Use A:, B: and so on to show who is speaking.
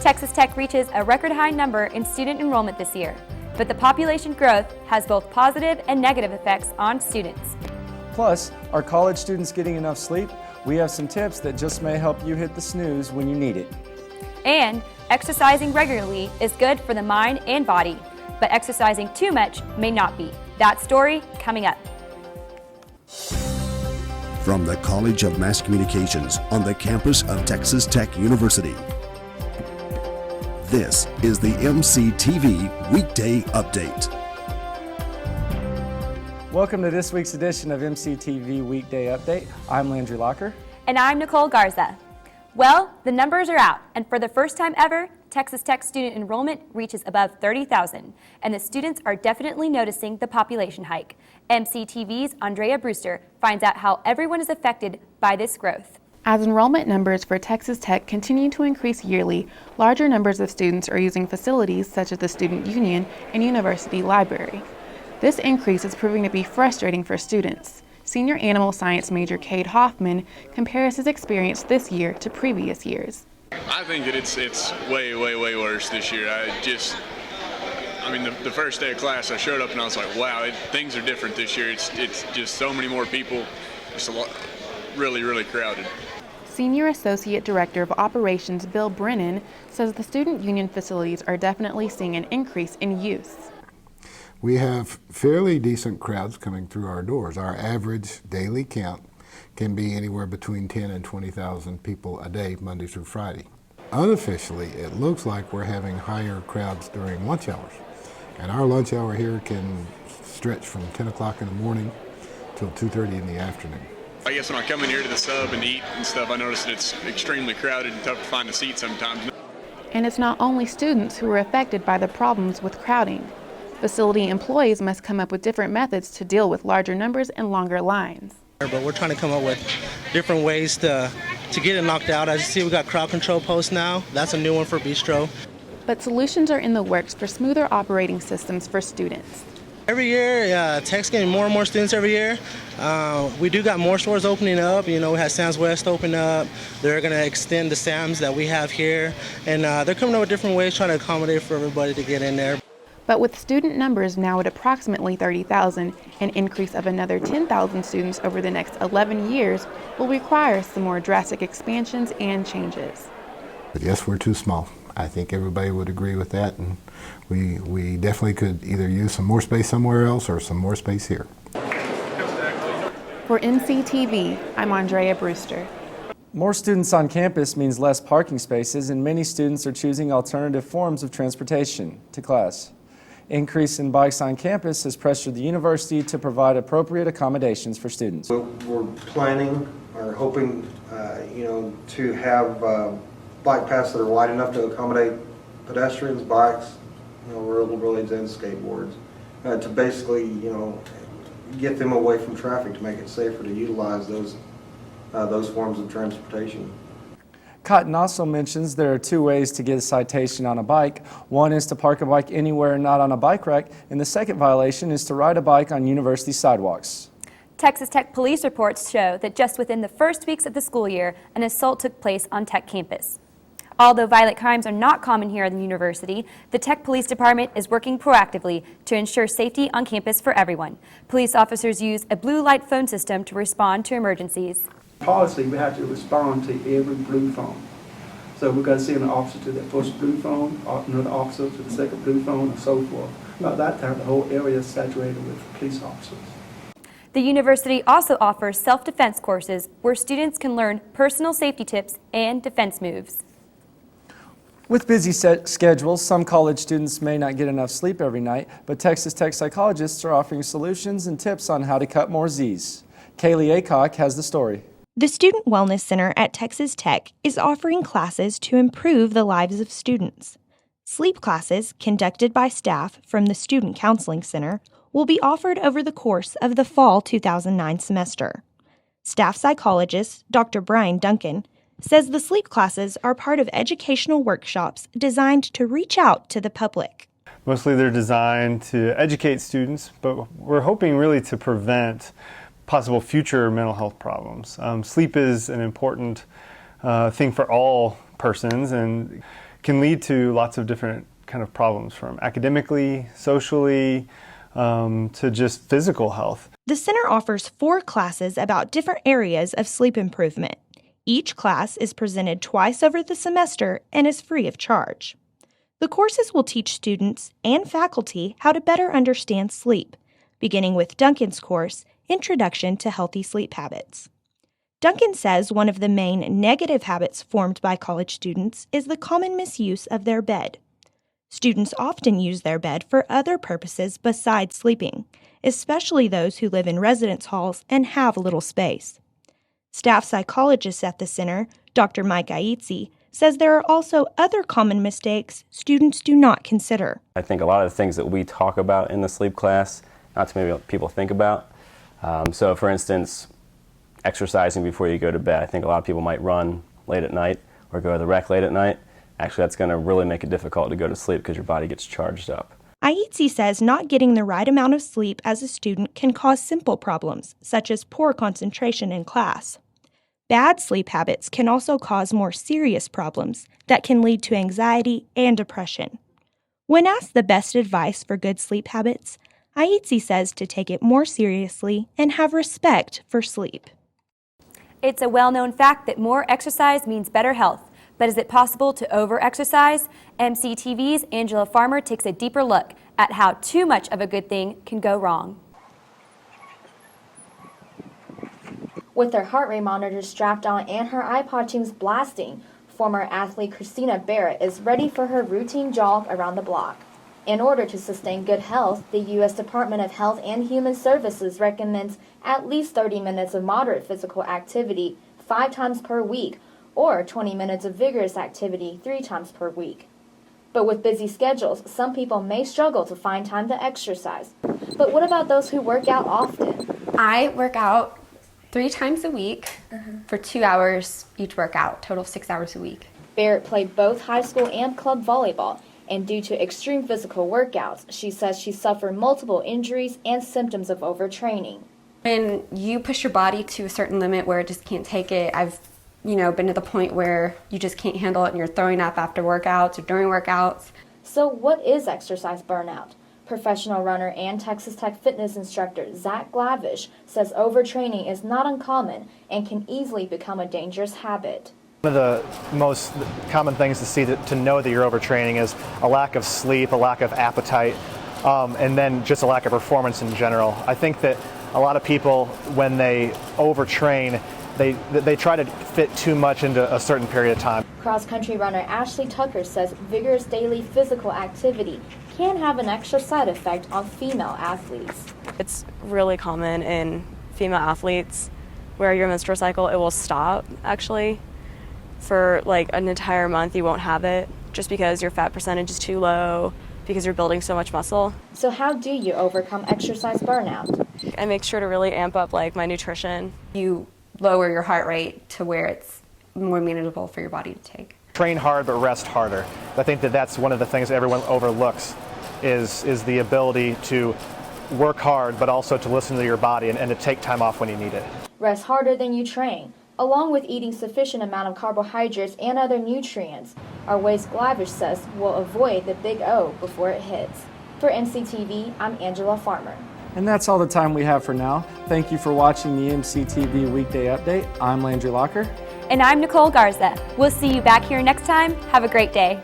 A: Texas Tech reaches a record high number in student enrollment this year, but the population growth has both positive and negative effects on students.
B: Plus, are college students getting enough sleep? We have some tips that just may help you hit the snooze when you need it.
A: And exercising regularly is good for the mind and body, but exercising too much may not be. That story coming up.
C: From the College of Mass Communications on the campus of Texas Tech University, this is the MCTV Weekday Update.
B: Welcome to this week's edition of MCTV Weekday Update. I'm Landry Locker.
A: And I'm Nicole Garza. Well, the numbers are out, and for the first time ever, Texas Tech student enrollment reaches above 30,000, and the students are definitely noticing the population hike. MCTV's Andrea Brewster finds out how everyone is affected by this growth.
D: As enrollment numbers for Texas Tech continue to increase yearly, larger numbers of students are using facilities such as the Student Union and University Library. This increase is proving to be frustrating for students. Senior animal science major Cade Hoffman compares his experience this year to previous years.
E: I think that it's way worse this year. The first day of class I showed up and I was like, wow, things are different this year. It's just so many more people. It's a lot, really crowded.
D: Senior Associate Director of Operations Bill Brennan says the Student Union facilities are definitely seeing an increase in use.
F: We have fairly decent crowds coming through our doors. Our average daily count can be anywhere between 10 and 20,000 people a day, Monday through Friday. Unofficially, it looks like we're having higher crowds during lunch hours. And our lunch hour here can stretch from 10 o'clock in the morning till 2:30 in the afternoon.
E: I guess when I come in here to the sub and eat and stuff, I notice that it's extremely crowded and tough to find a seat sometimes.
D: And it's not only students who are affected by the problems with crowding. Facility employees must come up with different methods to deal with larger numbers and longer lines.
G: But we're trying to come up with different ways to get it knocked out. As you see, we got crowd control posts now. That's a new one for Bistro.
D: But solutions are in the works for smoother operating systems for students.
G: Every year, Tech's getting more and more students every year. We do got more stores opening up. You know, we had Sam's West open up. They're going to extend the Sam's that we have here. And they're coming up with different ways trying to accommodate for everybody to get in there.
D: But with student numbers now at approximately 30,000, an increase of another 10,000 students over the next 11 years will require some more drastic expansions and changes.
F: But yes, we're too small. I think everybody would agree with that, and we definitely could either use some more space somewhere else or some more space here.
D: For MCTV, I'm Andrea Brewster.
B: More students on campus means less parking spaces, and many students are choosing alternative forms of transportation to class. Increase in bikes on campus has pressured the university to provide appropriate accommodations for students.
H: We're planning or hoping, to have bike paths that are wide enough to accommodate pedestrians, bikes, rollerblades, and skateboards, to basically, get them away from traffic to make it safer to utilize those forms of transportation.
B: Cotton also mentions there are two ways to get a citation on a bike. One is to park a bike anywhere not on a bike rack, and the second violation is to ride a bike on university sidewalks.
A: Texas Tech police reports show that just within the first weeks of the school year, an assault took place on Tech campus. Although violent crimes are not common here at the university, the Tech Police Department is working proactively to ensure safety on campus for everyone. Police officers use a blue light phone system to respond to emergencies.
I: Policy, we have to respond to every blue phone. So we've got to send an officer to that first blue phone, another officer to the second blue phone, and so forth. By that time, the whole area is saturated with police officers.
A: The university also offers self-defense courses where students can learn personal safety tips and defense moves.
B: With busy schedules, some college students may not get enough sleep every night, but Texas Tech psychologists are offering solutions and tips on how to cut more Z's. Kaylee Acock has the story.
J: The Student Wellness Center at Texas Tech is offering classes to improve the lives of students. Sleep classes, conducted by staff from the Student Counseling Center, will be offered over the course of the fall 2009 semester. Staff psychologist Dr. Brian Duncan says the sleep classes are part of educational workshops designed to reach out to the public.
K: Mostly they're designed to educate students, but we're hoping really to prevent possible future mental health problems. Sleep is an important thing for all persons, and can lead to lots of different kind of problems, from academically, socially, to just physical health.
J: The center offers 4 classes about different areas of sleep improvement. Each class is presented twice over the semester and is free of charge. The courses will teach students and faculty how to better understand sleep, beginning with Duncan's course, Introduction to Healthy Sleep Habits. Duncan says one of the main negative habits formed by college students is the common misuse of their bed. Students often use their bed for other purposes besides sleeping, especially those who live in residence halls and have little space. Staff psychologist at the center, Dr. Mike Aitzi, says there are also other common mistakes students do not consider.
L: I think a lot of the things that we talk about in the sleep class, not too many people think about. So for instance, exercising before you go to bed. I think a lot of people might run late at night or go to the rec late at night. Actually, that's going to really make it difficult to go to sleep because your body gets charged up.
J: Aitzi says not getting the right amount of sleep as a student can cause simple problems, such as poor concentration in class. Bad sleep habits can also cause more serious problems that can lead to anxiety and depression. When asked the best advice for good sleep habits, Aitzi says to take it more seriously and have respect for sleep.
A: It's a well-known fact that more exercise means better health. But is it possible to over-exercise? MCTV's Angela Farmer takes a deeper look at how too much of a good thing can go wrong.
M: With her heart rate monitor strapped on and her iPod tunes blasting, former athlete Christina Barrett is ready for her routine jog around the block. In order to sustain good health, the U.S. Department of Health and Human Services recommends at least 30 minutes of moderate physical activity 5 times per week, or 20 minutes of vigorous activity 3 times per week. But with busy schedules, some people may struggle to find time to exercise. But what about those who work out often?
N: I work out 3 times a week for 2 hours each workout, total of 6 hours a week.
M: Barrett played both high school and club volleyball, and due to extreme physical workouts, she says she suffered multiple injuries and symptoms of overtraining.
N: When you push your body to a certain limit where it just can't take it, I've been to the point where you just can't handle it and you're throwing up after workouts or during workouts.
M: So what is exercise burnout? Professional runner and Texas Tech fitness instructor Zach Glavish says overtraining is not uncommon and can easily become a dangerous habit.
O: One of the most common things to see to know that you're overtraining is a lack of sleep, a lack of appetite, and then just a lack of performance in general. I think that a lot of people, when they overtrain, they try to fit too much into a certain period of time.
M: Cross-country runner Ashley Tucker says vigorous daily physical activity can have an extra side effect on female athletes.
P: It's really common in female athletes where your menstrual cycle, it will stop actually. For like an entire month you won't have it just because your fat percentage is too low because you're building so much muscle.
M: So how do you overcome exercise burnout?
P: I make sure to really amp up like my nutrition.
N: You lower your heart rate to where it's more manageable for your body to take.
O: Train hard but rest harder. I think that that's one of the things everyone overlooks is the ability to work hard but also to listen to your body and to take time off when you need it.
M: Rest harder than you train, along with eating sufficient amount of carbohydrates and other nutrients, are ways Glavish says will avoid the big O before it hits. For MCTV, I'm Angela Farmer.
B: And that's all the time we have for now. Thank you for watching the MCTV Weekday Update. I'm Landry Locker.
A: And I'm Nicole Garza. We'll see you back here next time. Have a great day.